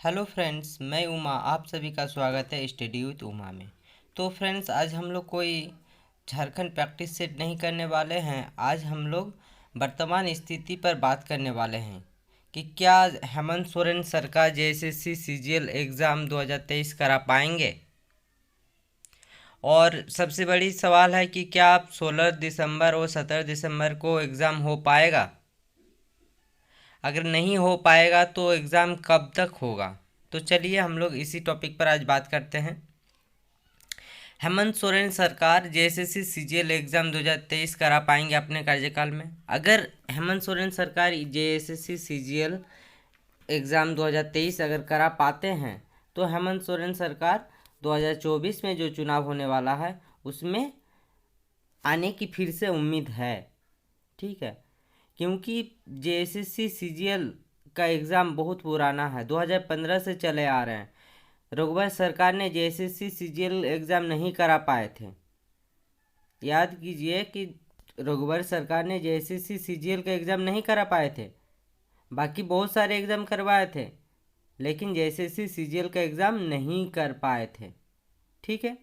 Hello friends, मैं उमा। आप सभी का स्वागत है स्टडी विद उमा में। तो फ्रेंड्स, आज हम लोग कोई झारखंड प्रैक्टिस सेट नहीं करने वाले हैं। आज हम लोग वर्तमान स्थिति पर बात करने वाले हैं कि क्या हेमंत सोरेन सरकार जेएसएससी सीजीएल एग्ज़ाम 2023 करा पाएंगे। और सबसे बड़ी सवाल है कि क्या 16 दिसंबर और 17 दिसंबर को एग्ज़ाम हो पाएगा। अगर नहीं हो पाएगा तो एग्ज़ाम कब तक होगा। तो चलिए हम लोग इसी टॉपिक पर आज बात करते हैं। हेमंत सोरेन सरकार जेएसएससी सीजीएल एग्ज़ाम 2023 करा पाएंगे अपने कार्यकाल में। अगर हेमंत सोरेन सरकार जेएसएससी सीजीएल एग्ज़ाम 2023 अगर करा पाते हैं तो हेमंत सोरेन सरकार 2024 में जो चुनाव होने वाला है उसमें आने की फिर से उम्मीद है। ठीक है, क्योंकि जेएसएससी सीजीएल का एग्ज़ाम बहुत पुराना है, 2015 से चले आ रहे हैं। रघुवर सरकार ने जेएसएससी सीजीएल एग्ज़ाम नहीं करा पाए थे। याद कीजिए कि रघुवर सरकार ने जेएसएससी सीजीएल का एग्ज़ाम नहीं करा पाए थे। बाकी बहुत सारे एग्ज़ाम करवाए थे, लेकिन जेएसएससी सीजीएल का एग्ज़ाम नहीं कर पाए थे। ठीक है,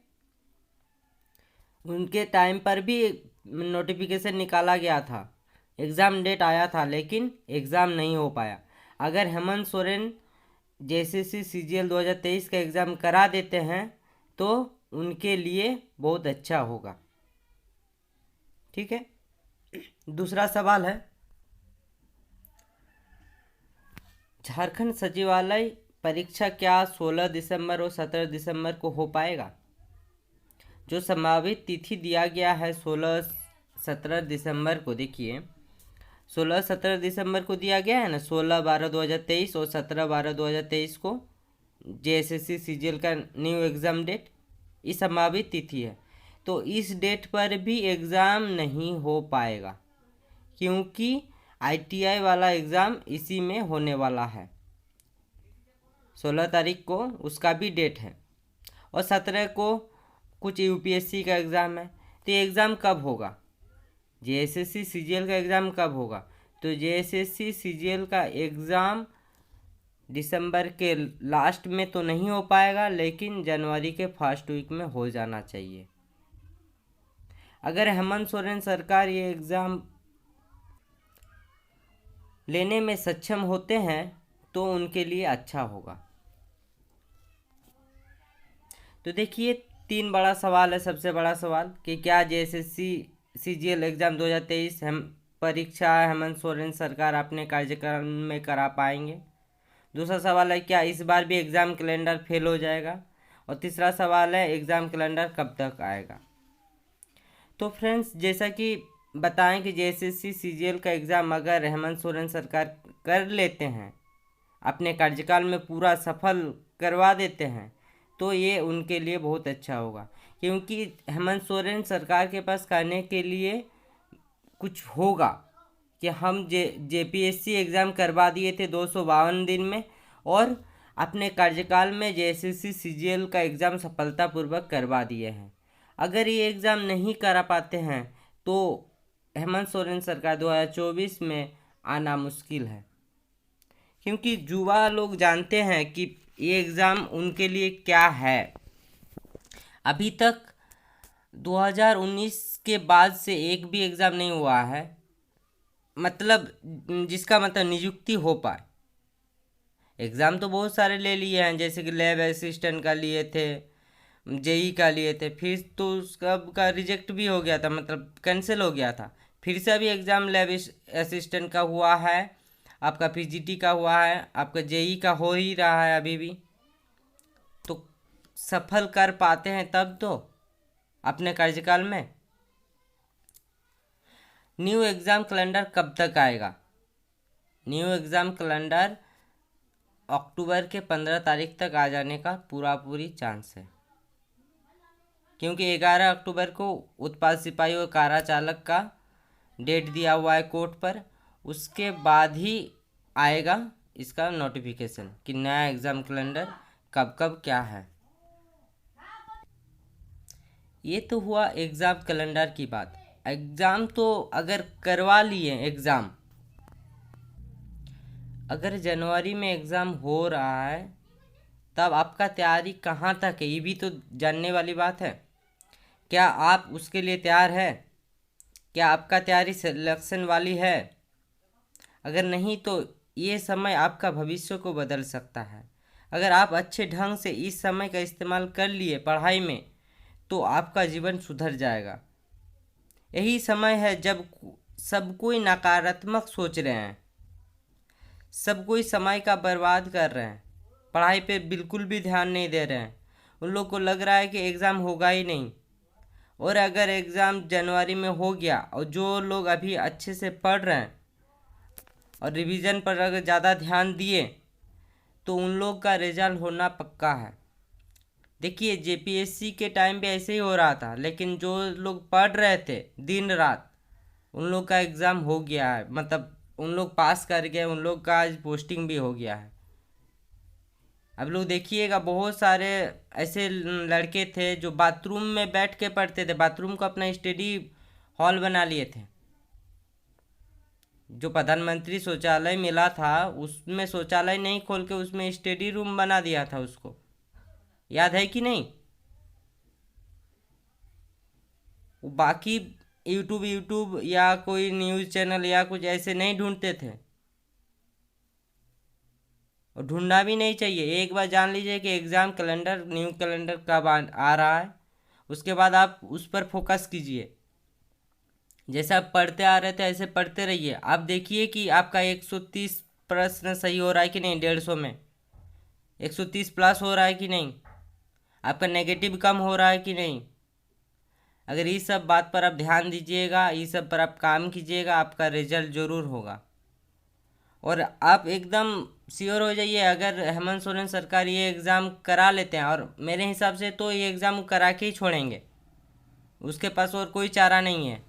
उनके टाइम पर भी नोटिफिकेशन निकाला गया था, एग्ज़ाम डेट आया था, लेकिन एग्ज़ाम नहीं हो पाया। अगर हेमंत सोरेन जेएसएससी सीजीएल 2023 का एग्ज़ाम करा देते हैं तो उनके लिए बहुत अच्छा होगा। ठीक है, दूसरा सवाल है, झारखंड सचिवालय परीक्षा क्या 16 दिसंबर और 17 दिसंबर को हो पाएगा। जो संभावित तिथि दिया गया है 16-17 दिसंबर को, देखिए 16-17 दिसंबर को दिया गया है ना, 16-12-2023 और 17-12-2023 को जेएसएससी सीजीएल का न्यू एग्ज़ाम डेट, ये संभावित तिथि है। तो इस डेट पर भी एग्ज़ाम नहीं हो पाएगा, क्योंकि आईटीआई वाला एग्ज़ाम इसी में होने वाला है। 16 तारीख को उसका भी डेट है और 17 को कुछ यूपीएससी का एग्ज़ाम है। तो ये एग्ज़ाम कब होगा, जेएसएससी सीजीएल का एग्ज़ाम कब होगा। तो जेएसएससी सीजीएल का एग्ज़ाम दिसंबर के लास्ट में तो नहीं हो पाएगा, लेकिन जनवरी के फर्स्ट वीक में हो जाना चाहिए। अगर हेमंत सोरेन सरकार ये एग्ज़ाम लेने में सक्षम होते हैं तो उनके लिए अच्छा होगा। तो देखिए, तीन बड़ा सवाल है। सबसे बड़ा सवाल कि क्या जेएसएससी सीजीएल एग्ज़ाम 2023 हम परीक्षा हेमंत सोरेन सरकार अपने कार्यकाल में करा पाएंगे। दूसरा सवाल है, क्या इस बार भी एग्ज़ाम कैलेंडर फेल हो जाएगा। और तीसरा सवाल है, एग्ज़ाम कैलेंडर कब तक आएगा। तो फ्रेंड्स, जैसा कि बताएं कि जेएसएससी सीजीएल का एग्ज़ाम अगर हेमंत सोरेन सरकार कर लेते हैं, अपने कार्यकाल में पूरा सफल करवा देते हैं, तो ये उनके लिए बहुत अच्छा होगा। क्योंकि हेमंत सोरेन सरकार के पास करने के लिए कुछ होगा कि हम जेपीएससी एग्ज़ाम करवा दिए थे 252 दिन में, और अपने कार्यकाल में जेएसएससी सीजीएल का एग्ज़ाम सफलतापूर्वक करवा दिए हैं। अगर ये एग्ज़ाम नहीं करा पाते हैं तो हेमंत सोरेन सरकार 2024 में आना मुश्किल है, क्योंकि युवा लोग जानते हैं कि ये एग्ज़ाम उनके लिए क्या है। अभी तक 2019 के बाद से एक भी एग्ज़ाम नहीं हुआ है, मतलब जिसका मतलब नियुक्ति हो पाए। एग्ज़ाम तो बहुत सारे ले लिए हैं, जैसे कि लैब असिस्टेंट का लिए थे, जेई का लिए थे, फिर तो उसका का रिजेक्ट भी हो गया था, मतलब कैंसिल हो गया था। फिर से अभी एग्ज़ाम लैब असिस्टेंट का हुआ है, आपका पीजीटी का हुआ है, आपका जेई का हो ही रहा है अभी भी। तो सफल कर पाते हैं तब तो अपने कार्यकाल में। न्यू एग्ज़ाम कैलेंडर कब तक आएगा। न्यू एग्ज़ाम कैलेंडर अक्टूबर के 15 तारीख तक आ जाने का पूरी चांस है, क्योंकि 11 अक्टूबर को उत्पाद सिपाही और कारा चालक का डेट दिया हुआ है कोर्ट पर। उसके बाद ही आएगा इसका नोटिफिकेशन कि नया एग्ज़ाम कैलेंडर कब कब क्या है। ये तो हुआ एग्ज़ाम कैलेंडर की बात। एग्ज़ाम तो अगर करवा लिए एग्ज़ाम, अगर जनवरी में एग्ज़ाम हो रहा है तब आपका तैयारी कहाँ तक है, ये भी तो जानने वाली बात है। क्या आप उसके लिए तैयार है? क्या आपका तैयारी सिलेक्शन वाली है? अगर नहीं तो ये समय आपका भविष्य को बदल सकता है। अगर आप अच्छे ढंग से इस समय का इस्तेमाल कर लिए पढ़ाई में तो आपका जीवन सुधर जाएगा। यही समय है जब सब कोई नकारात्मक सोच रहे हैं, सब कोई समय का बर्बाद कर रहे हैं, पढ़ाई पे बिल्कुल भी ध्यान नहीं दे रहे हैं। उन लोग को लग रहा है कि एग्ज़ाम होगा ही नहीं, और अगर एग्ज़ाम जनवरी में हो गया और जो लोग अभी अच्छे से पढ़ रहे हैं और रिवीजन पर अगर ज़्यादा ध्यान दिए तो उन लोग का रिजल्ट होना पक्का है। देखिए जेपीएससी के टाइम पे ऐसे ही हो रहा था, लेकिन जो लोग पढ़ रहे थे दिन रात उन लोग का एग्ज़ाम हो गया है, मतलब उन लोग पास कर गए, उन लोग का आज पोस्टिंग भी हो गया है। अब लोग देखिएगा बहुत सारे ऐसे लड़के थे जो बाथरूम में बैठ के पढ़ते थे, बाथरूम को अपना स्टडी हॉल बना लिए थे। जो प्रधानमंत्री शौचालय मिला था उसमें शौचालय नहीं खोल के उसमें स्टडी रूम बना दिया था उसको, याद है कि नहीं? बाकी यूट्यूब या कोई न्यूज़ चैनल या कुछ ऐसे नहीं ढूंढते थे, और ढूंढना भी नहीं चाहिए। एक बार जान लीजिए कि एग्ज़ाम कैलेंडर, न्यू कैलेंडर कब आ रहा है, उसके बाद आप उस पर फोकस कीजिए। जैसे आप पढ़ते आ रहे थे ऐसे पढ़ते रहिए। आप देखिए कि आपका 130 प्रश्न सही हो रहा है कि नहीं, 150 में 130 प्लस हो रहा है कि नहीं, आपका नेगेटिव कम हो रहा है कि नहीं। अगर इस सब बात पर आप ध्यान दीजिएगा, इस सब पर आप काम कीजिएगा, आपका रिजल्ट ज़रूर होगा। और आप एकदम श्योर हो जाइए, अगर हेमंत सोरेन सरकार ये एग्ज़ाम करा लेते हैं, और मेरे हिसाब से तो ये एग्ज़ाम करा के ही छोड़ेंगे, उसके पास और कोई चारा नहीं है।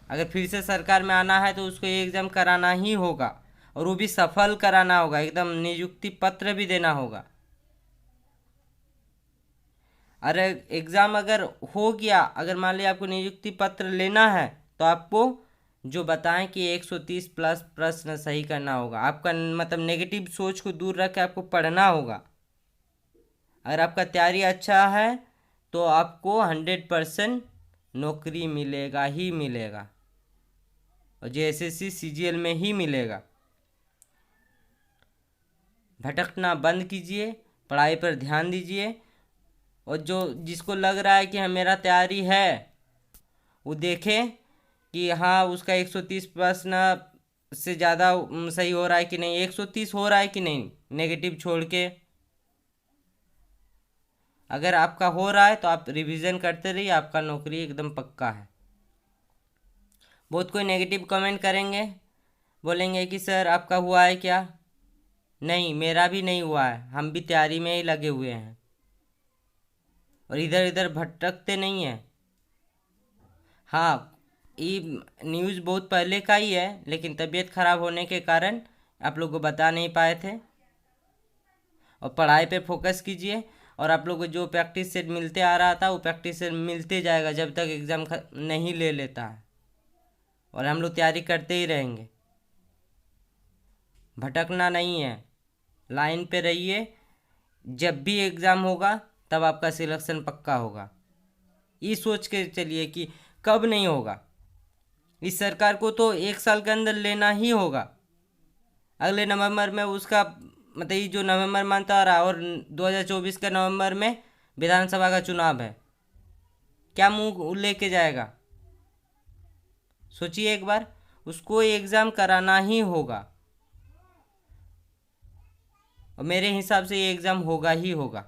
अगर फिर से सरकार में आना है तो उसको ये एग्ज़ाम कराना ही होगा, और वो भी सफल कराना होगा, एकदम नियुक्ति पत्र भी देना होगा। अरे एग्ज़ाम अगर हो गया, अगर मान लिया आपको नियुक्ति पत्र लेना है तो आपको जो बताएं कि 130 प्लस प्रश्न सही करना होगा। आपका मतलब नेगेटिव सोच को दूर रख के आपको पढ़ना होगा। अगर आपका तैयारी अच्छा है तो आपको 100% नौकरी मिलेगा ही मिलेगा, और जेएसएससी सीजीएल में ही मिलेगा। भटकना बंद कीजिए, पढ़ाई पर ध्यान दीजिए, और जो जिसको लग रहा है कि हाँ मेरा तैयारी है वो देखे कि हाँ उसका 130 प्रश्न से ज़्यादा सही हो रहा है कि नहीं, 130 हो रहा है कि नहीं नेगेटिव छोड़ के। अगर आपका हो रहा है तो आप रिवीजन करते रहिए, आपका नौकरी एकदम पक्का है। बहुत कोई नेगेटिव कमेंट करेंगे, बोलेंगे कि सर आपका हुआ है क्या? नहीं, मेरा भी नहीं हुआ है, हम भी तैयारी में ही लगे हुए हैं और इधर इधर भटकते नहीं हैं। हाँ, ये न्यूज़ बहुत पहले का ही है, लेकिन तबीयत खराब होने के कारण आप लोग को बता नहीं पाए थे। और पढ़ाई पे फोकस कीजिए, और आप लोग को जो प्रैक्टिस सेट मिलते आ रहा था वो प्रैक्टिस सेट मिलते जाएगा जब तक एग्ज़ाम नहीं ले लेता है, और हम लोग तैयारी करते ही रहेंगे। भटकना नहीं है, लाइन पे रहिए, जब भी एग्ज़ाम होगा तब आपका सिलेक्शन पक्का होगा। ये सोच के चलिए कि कब नहीं होगा। इस सरकार को तो 1 साल के अंदर लेना ही होगा। अगले नवंबर में उसका मतलब ये जो नवंबर मंथ आ रहा है, और 2024 के नवंबर में विधानसभा का चुनाव है, क्या मुंह लेके जाएगा? सोचिए एक बार, उसको एग्ज़ाम कराना ही होगा, और मेरे हिसाब से ये एग्ज़ाम होगा ही होगा।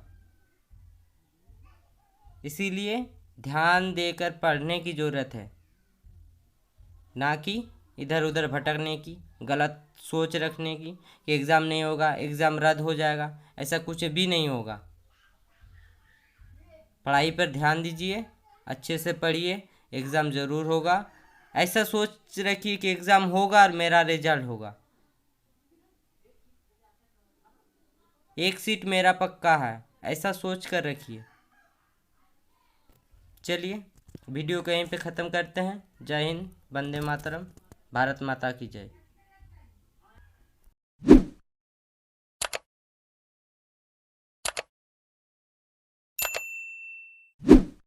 इसीलिए ध्यान देकर पढ़ने की ज़रूरत है, ना कि इधर उधर भटकने की, गलत सोच रखने की कि एग्ज़ाम नहीं होगा, एग्ज़ाम रद्द हो जाएगा। ऐसा कुछ भी नहीं होगा। पढ़ाई पर ध्यान दीजिए, अच्छे से पढ़िए, एग्ज़ाम ज़रूर होगा। ऐसा सोच रखिए कि एग्ज़ाम होगा और मेरा रिजल्ट होगा, एक सीट मेरा पक्का है, ऐसा सोच कर रखिए। चलिए वीडियो को यहीं पे ख़त्म करते हैं। जय हिंद, वंदे मातरम, भारत माता की जय।